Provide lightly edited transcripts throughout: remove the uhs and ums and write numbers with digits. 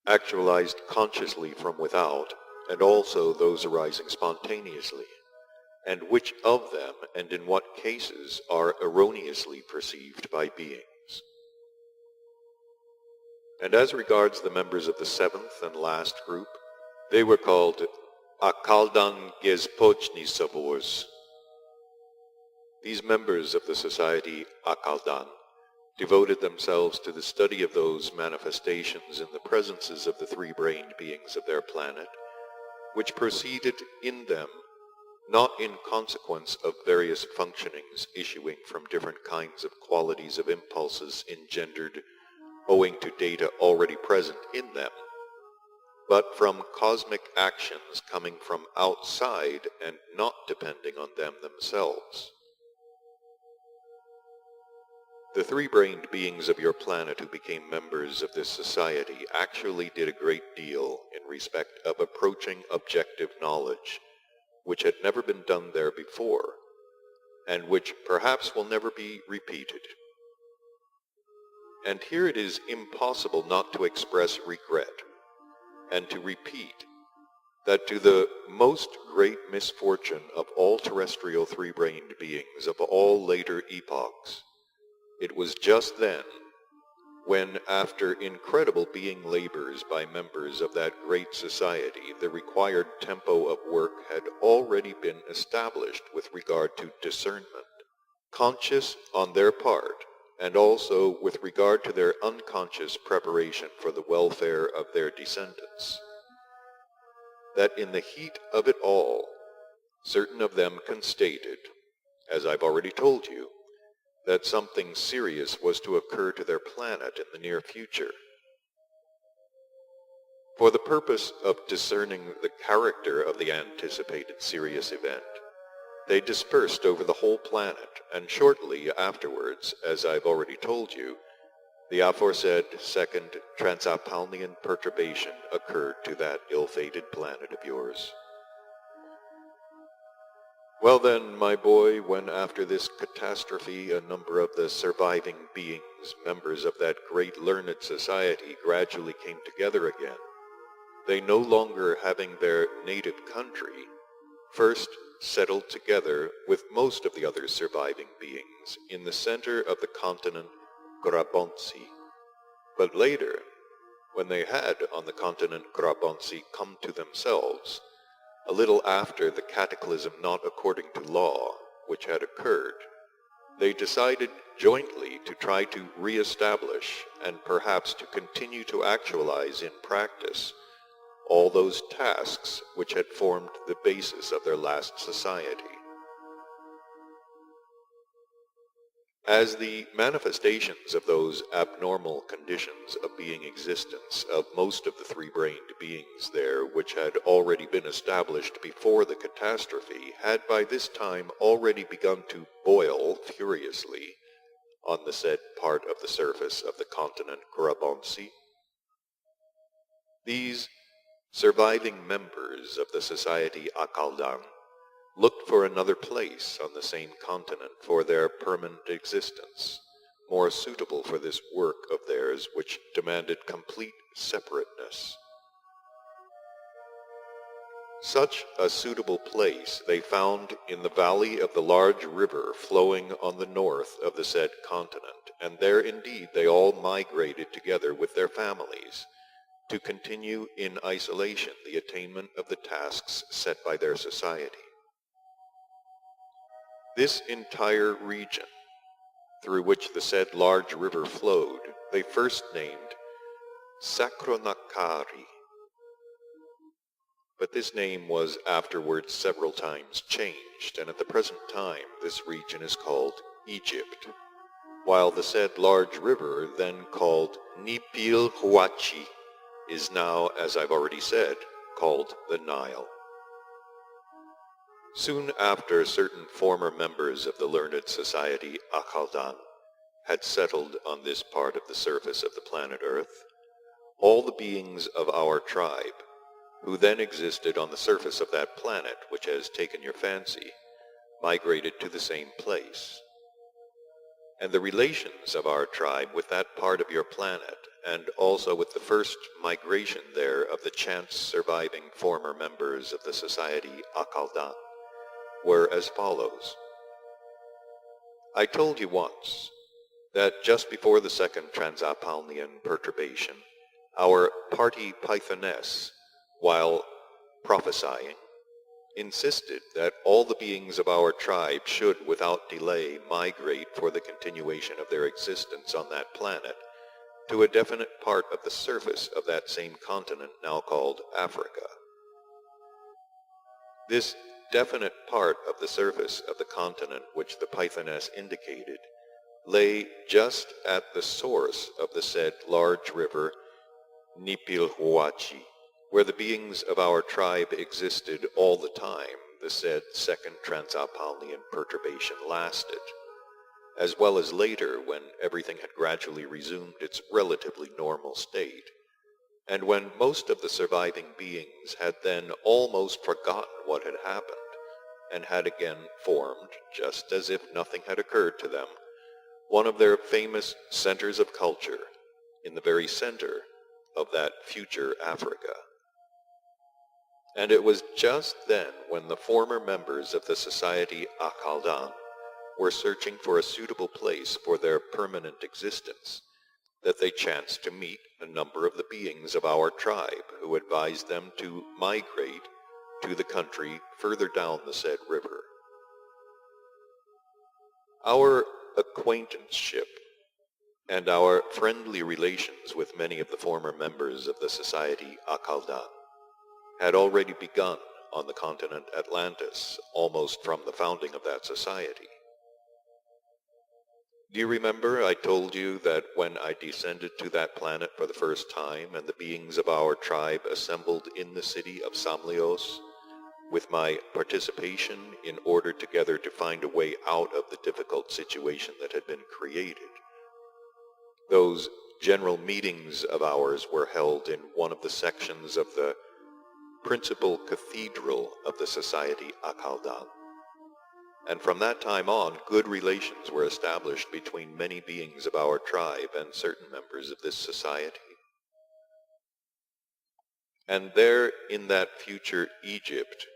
actualized consciously from without, and also those arising spontaneously, and which of them and in what cases are erroneously perceived by beings. And as regards the members of the seventh and last group, they were called Akaldan Gezpochnisavurs. These members of the society Akaldan devoted themselves to the study of those manifestations in the presences of the three-brained beings of their planet, which proceeded in them not in consequence of various functionings issuing from different kinds of qualities of impulses engendered owing to data already present in them, but from cosmic actions coming from outside and not depending on them themselves. The three-brained beings of your planet who became members of this society actually did a great deal in respect of approaching objective knowledge, which had never been done there before, and which perhaps will never be repeated. And here it is impossible not to express regret, and to repeat that to the most great misfortune of all terrestrial three-brained beings of all later epochs, it was just then, when after incredible being labors by members of that great society, the required tempo of work had already been established with regard to discernment, conscious on their part, and also with regard to their unconscious preparation for the welfare of their descendants, that in the heat of it all, certain of them constated, as I've already told you, that something serious was to occur to their planet in the near future. For the purpose of discerning the character of the anticipated serious event, they dispersed over the whole planet, and shortly afterwards, as I've already told you, the aforesaid second Transapalnian perturbation occurred to that ill-fated planet of yours. Well then, my boy, when after this catastrophe a number of the surviving beings, members of that great learned society, gradually came together again, they no longer having their native country, first settled together with most of the other surviving beings in the center of the continent Grabonsi. But later, when they had on the continent Grabonsi come to themselves, a little after the cataclysm not according to law, which had occurred, they decided jointly to try to re-establish and perhaps to continue to actualize in practice all those tasks which had formed the basis of their last society. As the manifestations of those abnormal conditions of being existence of most of the three-brained beings there, which had already been established before the catastrophe, had by this time already begun to boil furiously on the said part of the surface of the continent Grabonsi, these surviving members of the society Akaldan looked for another place on the same continent for their permanent existence, more suitable for this work of theirs which demanded complete separateness. Such a suitable place they found in the valley of the large river flowing on the north of the said continent, and there indeed they all migrated together with their families, to continue in isolation the attainment of the tasks set by their society. This entire region, through which the said large river flowed, they first named Sakronakari, but this name was afterwards several times changed, and at the present time this region is called Egypt, while the said large river, then called Nipil-Huachi, is now, as I've already said, called the Nile. Soon after certain former members of the learned society Akaldan had settled on this part of the surface of the planet Earth, all the beings of our tribe, who then existed on the surface of that planet which has taken your fancy, migrated to the same place. and the relations of our tribe with that part of your planet, and also with the first migration there of the chance surviving former members of the Society Akaldan, were as follows. I told you once that just before the second Transapalnian perturbation, our party Pythoness, while prophesying, insisted that all the beings of our tribe should, without delay, migrate for the continuation of their existence on that planet to a definite part of the surface of that same continent now called Africa. This definite part of the surface of the continent which the Pythoness indicated lay just at the source of the said large river Nipilhuachi, where the beings of our tribe existed all the time the said second Transapalnian perturbation lasted, as well as later when everything had gradually resumed its relatively normal state, and when most of the surviving beings had then almost forgotten what had happened, and had again formed, just as if nothing had occurred to them, one of their famous centers of culture in the very center of that future Africa. And it was just then when the former members of the Society Akaldan were searching for a suitable place for their permanent existence that they chanced to meet a number of the beings of our tribe who advised them to migrate to the country further down the said river. Our acquaintanceship and our friendly relations with many of the former members of the Society Akaldan had already begun on the continent Atlantis, almost from the founding of that society. Do you remember I told you that when I descended to that planet for the first time and the beings of our tribe assembled in the city of Samlios, with my participation in order together to find a way out of the difficult situation that had been created? Those general meetings of ours were held in one of the sections of the principal cathedral of the Society Akaldan. And from that time on, good relations were established between many beings of our tribe and certain members of this society. And there in that future Egypt,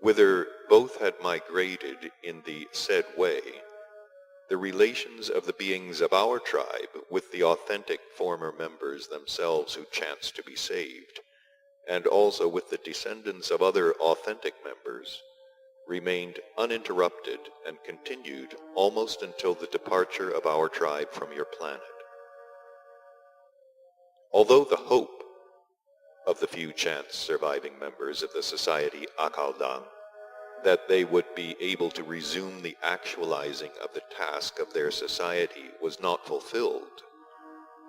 whither both had migrated in the said way, the relations of the beings of our tribe with the authentic former members themselves who chanced to be saved, and also with the descendants of other authentic members, remained uninterrupted and continued almost until the departure of our tribe from your planet. Although the hope of the few chance surviving members of the Society Akaldan that they would be able to resume the actualizing of the task of their society was not fulfilled,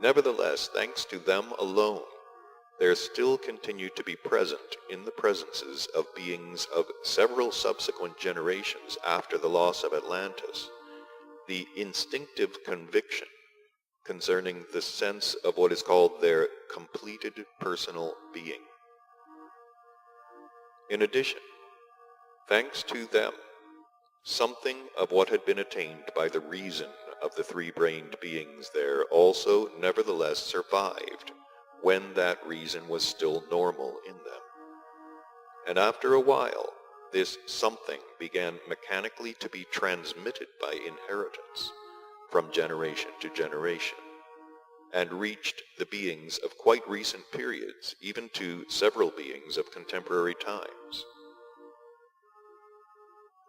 nevertheless, thanks to them alone, there still continued to be present in the presences of beings of several subsequent generations after the loss of Atlantis the instinctive conviction concerning the sense of what is called their completed personal being. In addition, thanks to them, something of what had been attained by the reason of the three-brained beings there also nevertheless survived when that reason was still normal in them. And after a while, this something began mechanically to be transmitted by inheritance from generation to generation, and reached the beings of quite recent periods, even to several beings of contemporary times.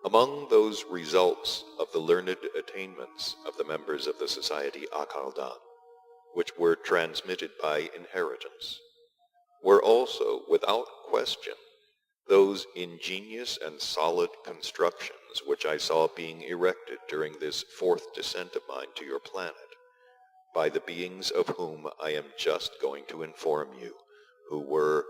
Among those results of the learned attainments of the members of the Society Akaldan, which were transmitted by inheritance, were also, without question, those ingenious and solid constructions which I saw being erected during this fourth descent of mine to your planet, by the beings of whom I am just going to inform you, who were